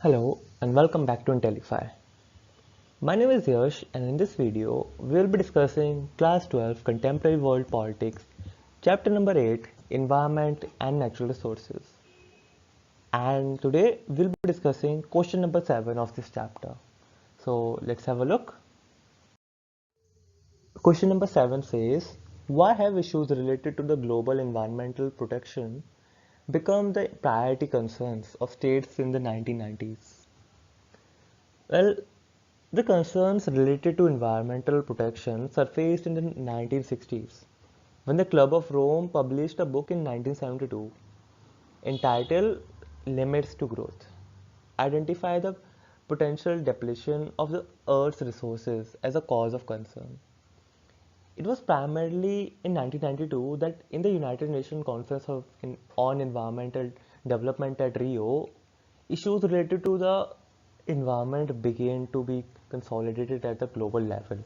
Hello and welcome back to Intellify. My name is Yash and in this video we will be discussing Class 12 Contemporary World Politics, Chapter number 8 Environment and Natural Resources. And today we'll be discussing question number 7 of this chapter. So let's have a look. Question number 7 says, why have issues related to the global environmental protection become the priority concerns of states in the 1990s? Well, the concerns related to environmental protection surfaced in the 1960s when the Club of Rome published a book in 1972 entitled Limits to Growth, identify the potential depletion of the Earth's resources as a cause of concern. It was primarily in 1992 that in the United Nations Conference on Environmental Development at Rio, issues related to the environment began to be consolidated at the global level.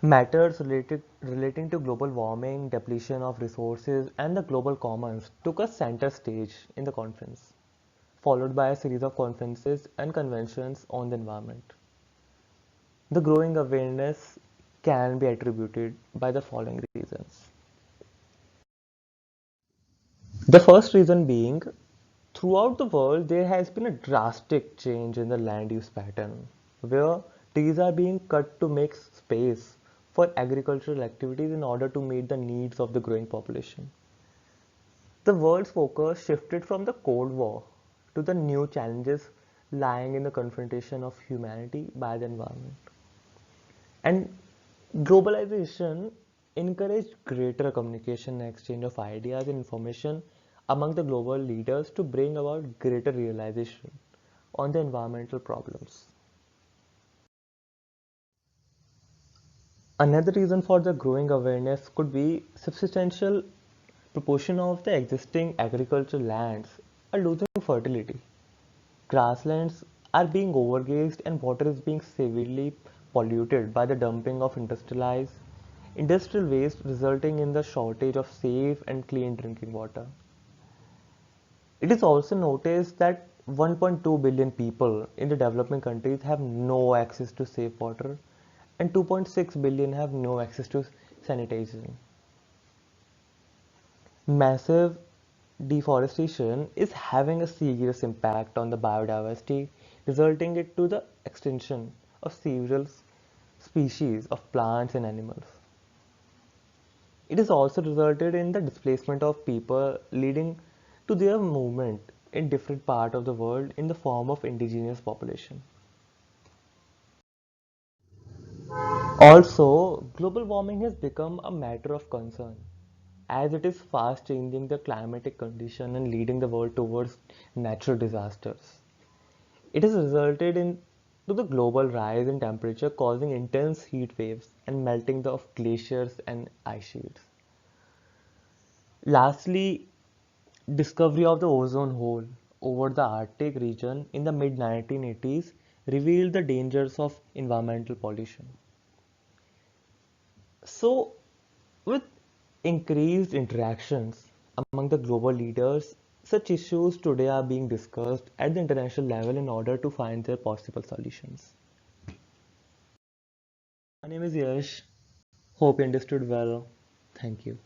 Matters relating to global warming, depletion of resources, and the global commons took a center stage in the conference, followed by a series of conferences and conventions on the environment. The growing awareness can be attributed by the following reasons. The first reason being, throughout the world, there has been a drastic change in the land use pattern, where trees are being cut to make space for agricultural activities in order to meet the needs of the growing population. The world's focus shifted from the Cold War to the new challenges lying in the confrontation of humanity by the environment. And globalization encouraged greater communication and exchange of ideas and information among the global leaders to bring about greater realization on the environmental problems. Another reason for the growing awareness could be substantial proportion of the existing agricultural lands are losing fertility. Grasslands are being overgrazed and water is being severely polluted by the dumping of industrial waste, resulting in the shortage of safe and clean drinking water. It is also noticed that 1.2 billion people in the developing countries have no access to safe water and 2.6 billion have no access to sanitation. Massive deforestation is having a serious impact on the biodiversity, resulting into the extinction of several species of plants and animals. It has also resulted in the displacement of people, leading to their movement in different parts of the world in the form of indigenous population. Also, global warming has become a matter of concern as it is fast changing the climatic condition and leading the world towards natural disasters. It has resulted in to the global rise in temperature causing intense heat waves and melting of glaciers and ice sheets. Lastly, discovery of the ozone hole over the Arctic region in the mid 1980s revealed the dangers of environmental pollution. So, with increased interactions among the global leaders, such issues today are being discussed at the international level in order to find their possible solutions. My name is Yash. Hope you understood well. Thank you.